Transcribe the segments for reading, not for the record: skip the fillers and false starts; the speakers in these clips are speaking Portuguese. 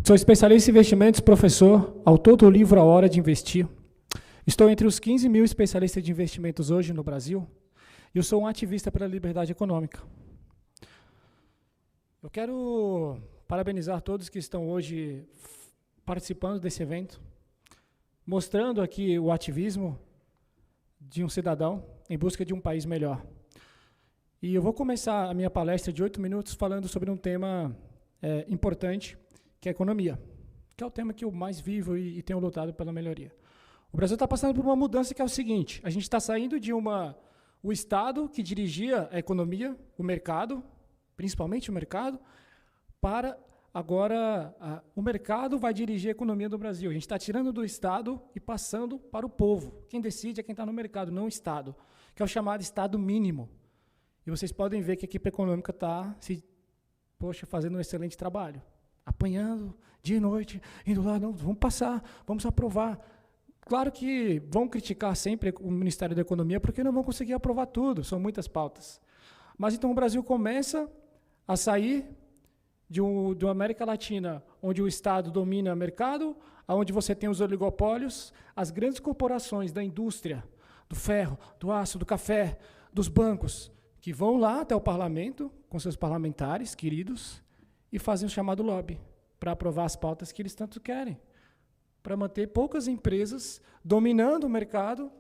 Sou especialista em investimentos, professor, autor do livro A Hora de Investir. Estou entre os 15 mil especialistas de investimentos hoje no Brasil e eu sou um ativista pela liberdade econômica. Eu quero parabenizar todos que estão hoje participando desse evento, mostrando aqui o ativismo de um cidadão em busca de um país melhor. E eu vou começar a minha palestra de 8 minutos falando sobre um tema importante, que é a economia, que é o tema que eu mais vivo e tenho lutado pela melhoria. O Brasil está passando por uma mudança que é o seguinte: a gente está saindo de o Estado que dirigia a economia, o mercado, principalmente o mercado, para agora o mercado vai dirigir a economia do Brasil. A gente está tirando do Estado e passando para o povo. Quem decide é quem está no mercado, não o Estado, que é o chamado Estado mínimo. E vocês podem ver que a equipe econômica está fazendo um excelente trabalho. Apanhando dia e noite, indo lá, não, vamos passar, vamos aprovar. Claro que vão criticar sempre o Ministério da Economia porque não vão conseguir aprovar tudo, são muitas pautas. Mas então o Brasil começa a sair de uma América Latina, onde o Estado domina o mercado, onde você tem os oligopólios, as grandes corporações da indústria, do ferro, do aço, do café, dos bancos, que vão lá até o parlamento, com seus parlamentares queridos, e fazem o chamado lobby, para aprovar as pautas que eles tanto querem, para manter poucas empresas dominando o mercado.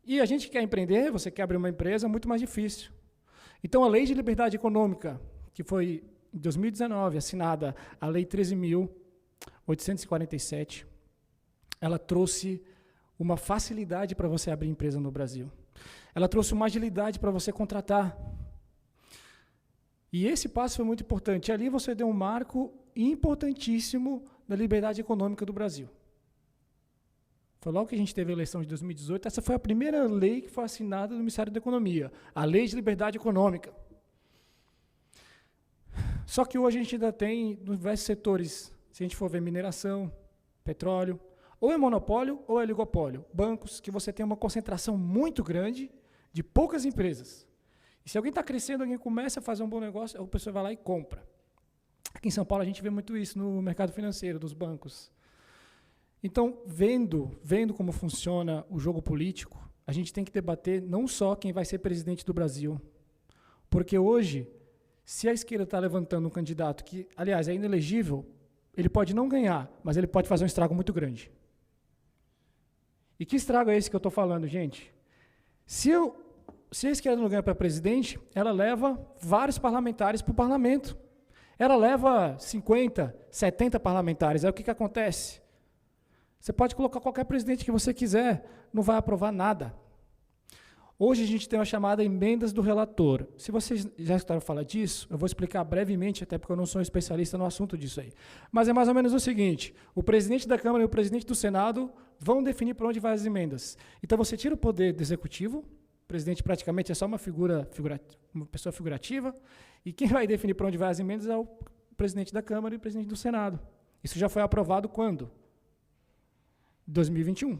E a gente quer empreender, você quer abrir uma empresa, é muito mais difícil. Então, a Lei de Liberdade Econômica, que foi, em 2019, assinada, a Lei 13.847, ela trouxe uma facilidade para você abrir empresa no Brasil. Ela trouxe uma agilidade para você contratar. E esse passo foi muito importante. Ali você deu um marco importantíssimo da liberdade econômica do Brasil. Foi logo que a gente teve a eleição de 2018, essa foi a primeira lei que foi assinada no Ministério da Economia, a Lei de Liberdade Econômica. Só que hoje a gente ainda tem, nos diversos setores, se a gente for ver mineração, petróleo, ou é monopólio ou é oligopólio. Bancos, que você tem uma concentração muito grande de poucas empresas. E se alguém está crescendo, alguém começa a fazer um bom negócio, a pessoa vai lá e compra. Aqui em São Paulo a gente vê muito isso no mercado financeiro, dos bancos. Então, vendo como funciona o jogo político, a gente tem que debater não só quem vai ser presidente do Brasil, porque hoje, se a esquerda está levantando um candidato que, aliás, é inelegível, ele pode não ganhar, mas ele pode fazer um estrago muito grande. E que estrago é esse que eu estou falando, gente? Se a esquerda não ganha para presidente, ela leva vários parlamentares para o parlamento. Ela leva 50, 70 parlamentares. Aí o que acontece? Você pode colocar qualquer presidente que você quiser, não vai aprovar nada. Hoje a gente tem uma chamada emendas do relator. Se vocês já escutaram falar disso, eu vou explicar brevemente, até porque eu não sou um especialista no assunto disso aí. Mas é mais ou menos o seguinte: o presidente da Câmara e o presidente do Senado vão definir para onde vai as emendas. Então você tira o poder do executivo. O presidente praticamente é só uma pessoa figurativa, e quem vai definir para onde vai as emendas é o presidente da Câmara e o presidente do Senado. Isso já foi aprovado quando? 2021.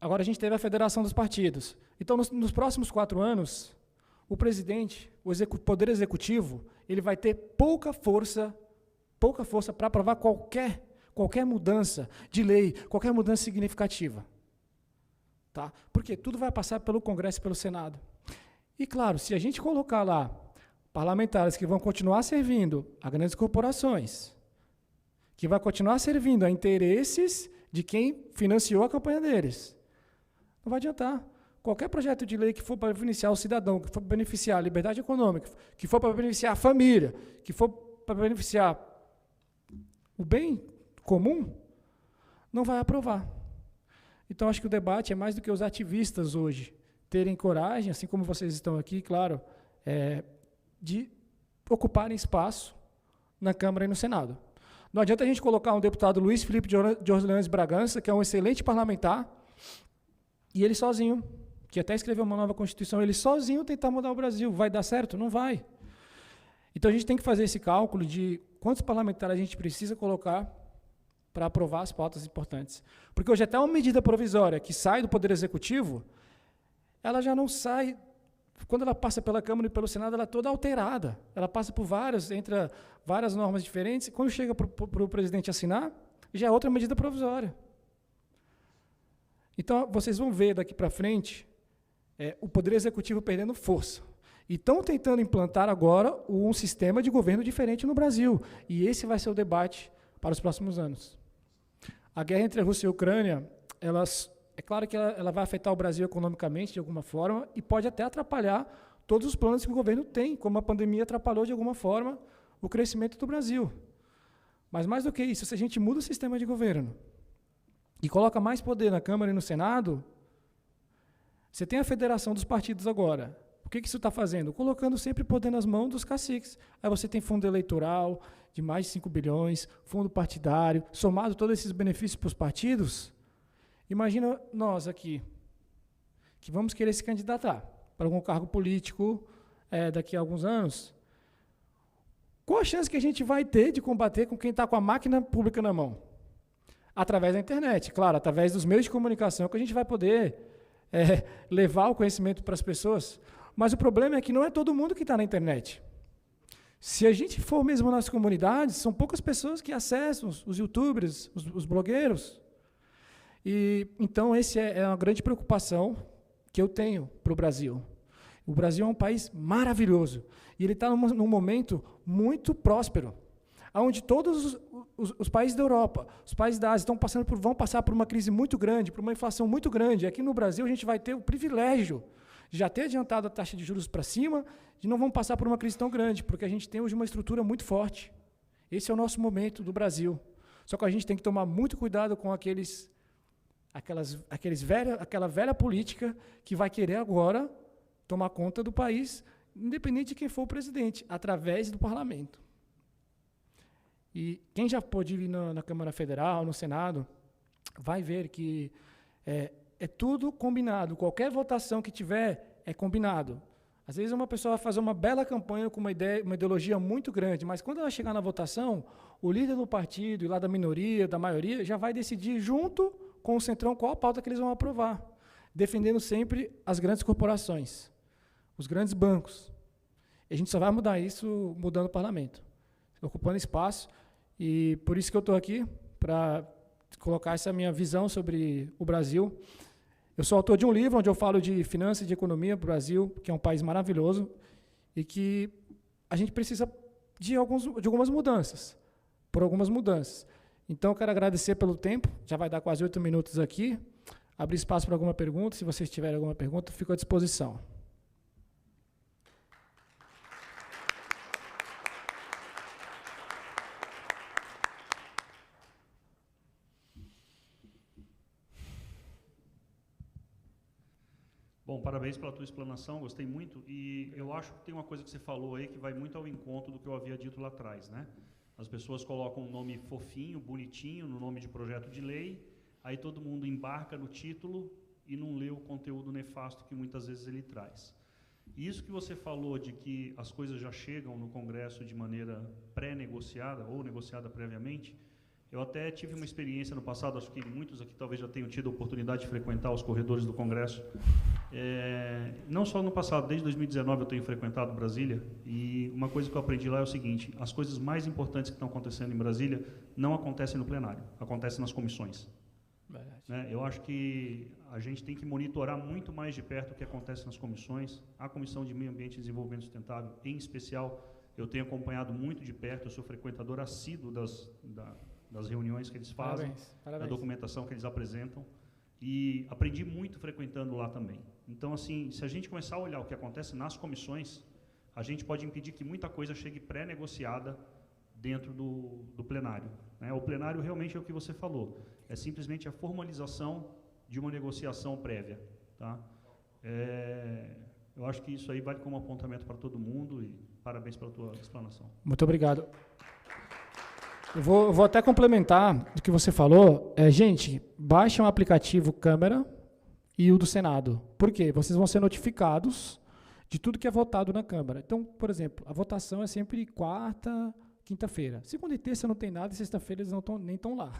Agora a gente teve a federação dos partidos. Então, nos próximos 4 anos, o presidente, o poder executivo, ele vai ter pouca força para aprovar qualquer mudança de lei, qualquer mudança significativa. Tá? Porque tudo vai passar pelo Congresso e pelo Senado. E, claro, se a gente colocar lá parlamentares que vão continuar servindo a grandes corporações, que vai continuar servindo a interesses de quem financiou a campanha deles, não vai adiantar. Qualquer projeto de lei que for para beneficiar o cidadão, que for para beneficiar a liberdade econômica, que for para beneficiar a família, que for para beneficiar o bem comum, não vai aprovar. Então, acho que o debate é mais do que os ativistas hoje terem coragem, assim como vocês estão aqui, claro, de ocuparem espaço na Câmara e no Senado. Não adianta a gente colocar um deputado Luiz Felipe de Orleans Bragança, que é um excelente parlamentar, e ele sozinho, que até escreveu uma nova Constituição, ele sozinho tentar mudar o Brasil. Vai dar certo? Não vai. Então, a gente tem que fazer esse cálculo de quantos parlamentares a gente precisa colocar para aprovar as pautas importantes. Porque hoje até uma medida provisória que sai do Poder Executivo, ela já não sai quando ela passa pela Câmara e pelo Senado, ela é toda alterada. Ela passa por entra várias normas diferentes, e quando chega para o presidente assinar, já é outra medida provisória. Então, vocês vão ver daqui para frente o Poder Executivo perdendo força. E estão tentando implantar agora um sistema de governo diferente no Brasil. E esse vai ser o debate para os próximos anos. A guerra entre a Rússia e a Ucrânia, é claro que ela vai afetar o Brasil economicamente, de alguma forma, e pode até atrapalhar todos os planos que o governo tem, como a pandemia atrapalhou, de alguma forma, o crescimento do Brasil. Mas, mais do que isso, se a gente muda o sistema de governo e coloca mais poder na Câmara e no Senado, você tem a federação dos partidos agora. O que isso está fazendo? Colocando sempre poder nas mãos dos caciques. Aí você tem fundo eleitoral de mais de 5 bilhões, fundo partidário, somado todos esses benefícios para os partidos. Imagina nós aqui, que vamos querer se candidatar para algum cargo político daqui a alguns anos. Qual a chance que a gente vai ter de combater com quem está com a máquina pública na mão? Através da internet, claro, através dos meios de comunicação, que a gente vai poder levar o conhecimento para as pessoas. Mas o problema é que não é todo mundo que está na internet. Se a gente for mesmo nas comunidades, são poucas pessoas que acessam, os youtubers, os blogueiros. E, então, essa é uma grande preocupação que eu tenho para o Brasil. O Brasil é um país maravilhoso. E ele está num momento muito próspero, onde todos os países da Europa, os países da Ásia vão passar por uma crise muito grande, por uma inflação muito grande. Aqui no Brasil, a gente vai ter o privilégio de já ter adiantado a taxa de juros para cima, de não vamos passar por uma crise tão grande, porque a gente tem hoje uma estrutura muito forte. Esse é o nosso momento do Brasil. Só que a gente tem que tomar muito cuidado com aquela velha política que vai querer agora tomar conta do país, independente de quem for o presidente, através do parlamento. E quem já pôde ir na Câmara Federal, no Senado, vai ver que é tudo combinado. Qualquer votação que tiver é combinado. Às vezes uma pessoa vai fazer uma bela campanha com uma ideologia muito grande, mas quando ela chegar na votação, o líder do partido, e lá da minoria, da maioria, já vai decidir junto com o Centrão qual a pauta que eles vão aprovar, defendendo sempre as grandes corporações, os grandes bancos. E a gente só vai mudar isso mudando o parlamento, ocupando espaço, e por isso que eu estou aqui, para colocar essa minha visão sobre o Brasil. Eu sou autor de um livro onde eu falo de finanças e de economia para o Brasil, que é um país maravilhoso, e que a gente precisa de algumas mudanças, por algumas mudanças. Então, eu quero agradecer pelo tempo, já vai dar quase 8 minutos aqui, abrir espaço para alguma pergunta, se vocês tiverem alguma pergunta, eu fico à disposição. Bom, parabéns pela tua explanação, gostei muito, e eu acho que tem uma coisa que você falou aí que vai muito ao encontro do que eu havia dito lá atrás, né? As pessoas colocam um nome fofinho, bonitinho, no nome de projeto de lei, aí todo mundo embarca no título e não lê o conteúdo nefasto que muitas vezes ele traz. E isso que você falou de que as coisas já chegam no Congresso de maneira pré-negociada ou negociada previamente, eu até tive uma experiência no passado, acho que muitos aqui talvez já tenham tido a oportunidade de frequentar os corredores do Congresso. Não só no passado, desde 2019 eu tenho frequentado Brasília, e uma coisa que eu aprendi lá é o seguinte: as coisas mais importantes que estão acontecendo em Brasília não acontecem no plenário, acontecem nas comissões. Né? Eu acho que a gente tem que monitorar muito mais de perto o que acontece nas comissões. A Comissão de Meio Ambiente e Desenvolvimento Sustentável, em especial, eu tenho acompanhado muito de perto, eu sou frequentador assíduo das reuniões que eles fazem, da documentação que eles apresentam, e aprendi muito frequentando lá também. Então, assim, se a gente começar a olhar o que acontece nas comissões, a gente pode impedir que muita coisa chegue pré-negociada dentro do plenário. Né? O plenário realmente é o que você falou, é simplesmente a formalização de uma negociação prévia. Tá? Eu acho que isso aí vale como apontamento para todo mundo, e parabéns pela tua explanação. Muito obrigado. Eu vou até complementar do que você falou. Gente, baixem o aplicativo Câmara e o do Senado. Por quê? Vocês vão ser notificados de tudo que é votado na Câmara. Então, por exemplo, a votação é sempre quarta, quinta-feira. Segunda e terça não tem nada, e sexta-feira eles nem estão lá.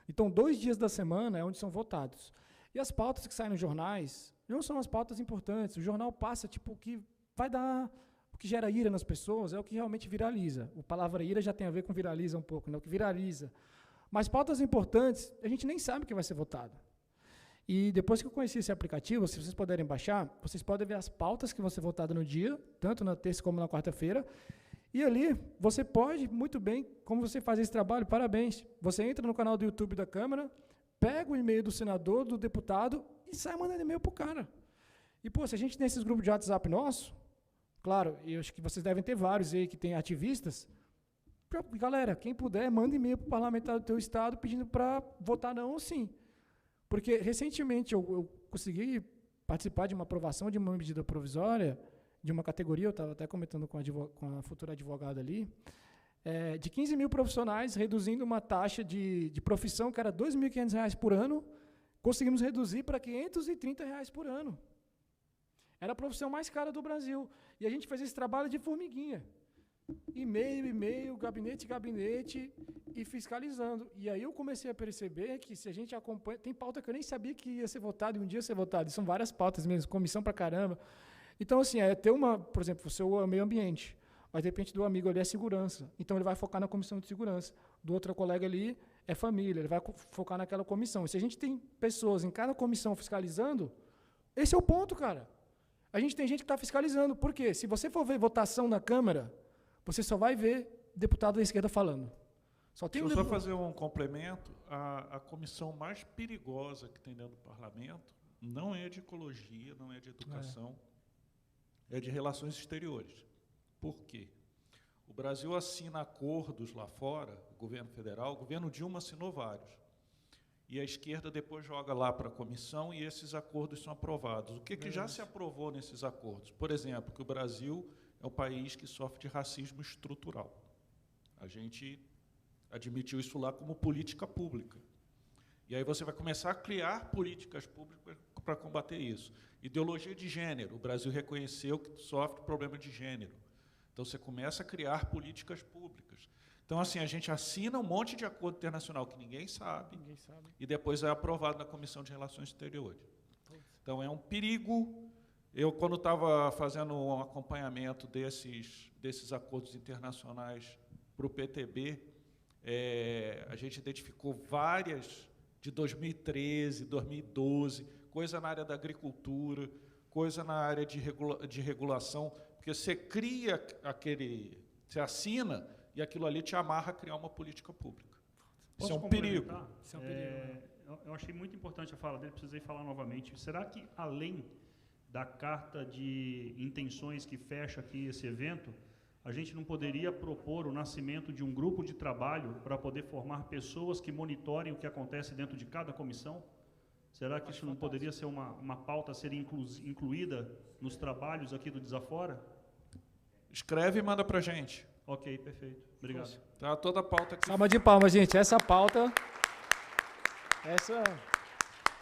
Então, 2 dias da semana é onde são votados. E as pautas que saem nos jornais não são as pautas importantes. O jornal passa, tipo, o que vai dar... O que gera ira nas pessoas é o que realmente viraliza. A palavra ira já tem a ver com viraliza um pouco, né? O que viraliza. Mas pautas importantes, a gente nem sabe o que vai ser votado. E depois que eu conheci esse aplicativo, se vocês puderem baixar, vocês podem ver as pautas que vão ser votadas no dia, tanto na terça como na quarta-feira. E ali, você pode, muito bem, como você faz esse trabalho, parabéns. Você entra no canal do YouTube da Câmara, pega o e-mail do senador, do deputado, e sai mandando e-mail para o cara. E, pô, se a gente tem esses grupos de WhatsApp nosso, claro, eu acho que vocês devem ter vários aí que tem ativistas. Galera, quem puder, manda e-mail para o parlamentar do teu estado pedindo para votar não ou sim. Porque, recentemente, eu consegui participar de uma aprovação de uma medida provisória, de uma categoria, eu estava até comentando com a futura advogada ali, de 15 mil profissionais, reduzindo uma taxa de profissão que era R$ 2.500 por ano, conseguimos reduzir para R$ 530 por ano. Era a profissão mais cara do Brasil. E a gente fez esse trabalho de formiguinha. E-mail, gabinete, e fiscalizando. E aí eu comecei a perceber que se a gente acompanha... Tem pauta que eu nem sabia que ia ser votada e um dia ia ser votada. São várias pautas mesmo, comissão pra caramba. Então, assim, ter uma... Por exemplo, o seu é o meio ambiente, mas de repente do amigo ali é segurança. Então ele vai focar na comissão de segurança. Do outro colega ali é família, ele vai focar naquela comissão. E se a gente tem pessoas em cada comissão fiscalizando, esse é o ponto, cara. A gente tem gente que está fiscalizando. Por quê? Se você for ver votação na Câmara, você só vai ver deputado da esquerda falando. Deixa eu só fazer um complemento. A comissão mais perigosa que tem dentro do parlamento não é de ecologia, não é de educação, é de relações exteriores. Por quê? O Brasil assina acordos lá fora, o governo federal, o governo Dilma assinou vários. E a esquerda depois joga lá para a comissão e esses acordos são aprovados. O que já se aprovou nesses acordos? Por exemplo, que o Brasil é um país que sofre de racismo estrutural. A gente admitiu isso lá como política pública. E aí você vai começar a criar políticas públicas para combater isso. Ideologia de gênero. O Brasil reconheceu que sofre problema de gênero. Então, você começa a criar políticas públicas. Então, assim, a gente assina um monte de acordo internacional que ninguém sabe. E depois é aprovado na Comissão de Relações Exteriores. Então, é um perigo. Eu, quando estava fazendo um acompanhamento desses acordos internacionais para o PTB, a gente identificou várias de 2013, 2012, coisa na área da agricultura, coisa na área de regulação, porque você cria você assina e aquilo ali te amarra a criar uma política pública. Isso é um perigo. Isso é um perigo. Eu achei muito importante a fala dele, precisei falar novamente. Será que, além da carta de intenções que fecha aqui esse evento, a gente não poderia propor o nascimento de um grupo de trabalho para poder formar pessoas que monitorem o que acontece dentro de cada comissão? Será que isso não poderia ser uma pauta a ser incluída nos trabalhos aqui do Desafora? Escreve e manda para a gente. Ok, perfeito. Obrigado. Tá, toda a pauta aqui. Salva de palmas, gente. Essa pauta...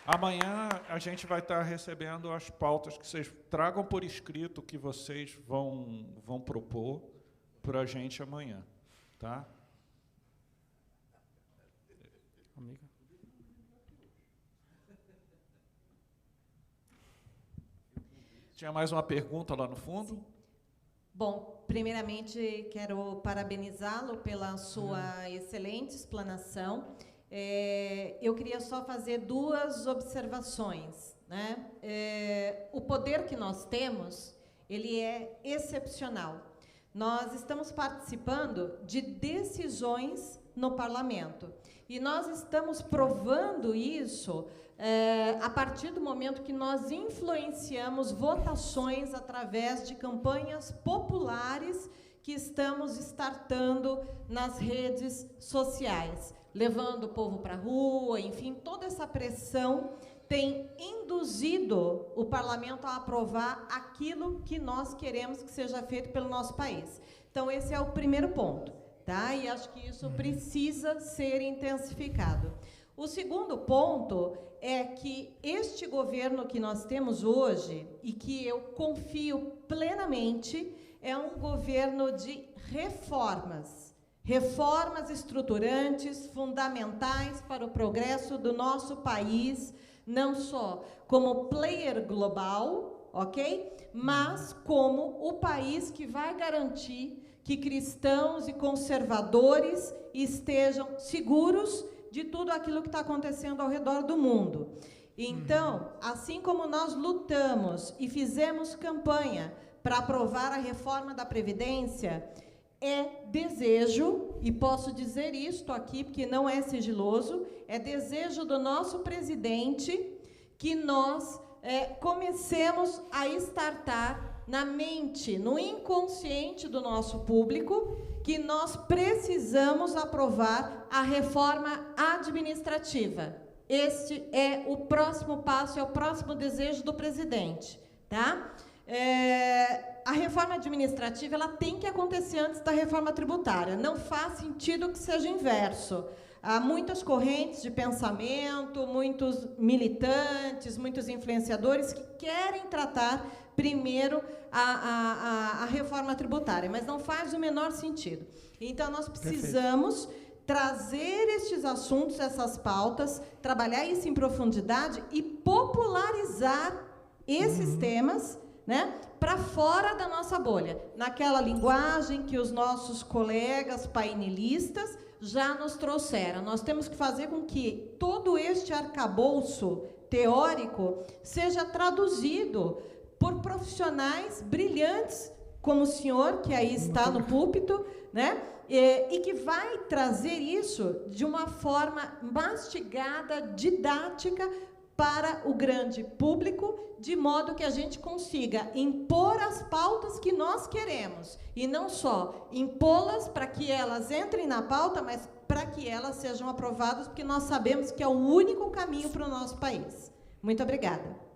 Amanhã a gente vai estar recebendo as pautas que vocês tragam por escrito que vocês vão propor para a gente amanhã, tá? Amiga. Tinha mais uma pergunta lá no fundo? Sim. Bom, primeiramente quero parabenizá-lo pela sua excelente explanação. Eu queria só fazer duas observações, né? O poder que nós temos, ele é excepcional. Nós estamos participando de decisões no parlamento e nós estamos provando isso a partir do momento que nós influenciamos votações através de campanhas populares que estamos startando nas redes sociais, levando o povo para a rua, enfim, toda essa pressão tem induzido o parlamento a aprovar aquilo que nós queremos que seja feito pelo nosso país. Então, esse é o primeiro ponto, tá? E acho que isso precisa ser intensificado. O segundo ponto é que este governo que nós temos hoje, e que eu confio plenamente, é um governo de reformas. Reformas estruturantes, fundamentais para o progresso do nosso país, não só como player global, ok? Mas como o país que vai garantir que cristãos e conservadores estejam seguros de tudo aquilo que está acontecendo ao redor do mundo. Então, assim como nós lutamos e fizemos campanha para aprovar a reforma da Previdência, é desejo, e posso dizer isto aqui porque não é sigiloso, é desejo do nosso presidente que nós comecemos a startar na mente, no inconsciente do nosso público, que nós precisamos aprovar a reforma administrativa. Este é o próximo passo, é o próximo desejo do presidente, tá? A reforma administrativa ela tem que acontecer antes da reforma tributária. Não faz sentido que seja inverso. Há muitas correntes de pensamento, muitos militantes, muitos influenciadores que querem tratar primeiro a reforma tributária, mas não faz o menor sentido. Então, nós precisamos trazer estes assuntos, essas pautas, trabalhar isso em profundidade e popularizar esses temas, né, para fora da nossa bolha, naquela linguagem que os nossos colegas painelistas já nos trouxeram. Nós temos que fazer com que todo este arcabouço teórico seja traduzido por profissionais brilhantes, como o senhor, que aí está no púlpito, né? E que vai trazer isso de uma forma mastigada, didática, para o grande público, de modo que a gente consiga impor as pautas que nós queremos, e não só impô-las para que elas entrem na pauta, mas para que elas sejam aprovadas, porque nós sabemos que é o único caminho para o nosso país. Muito obrigada.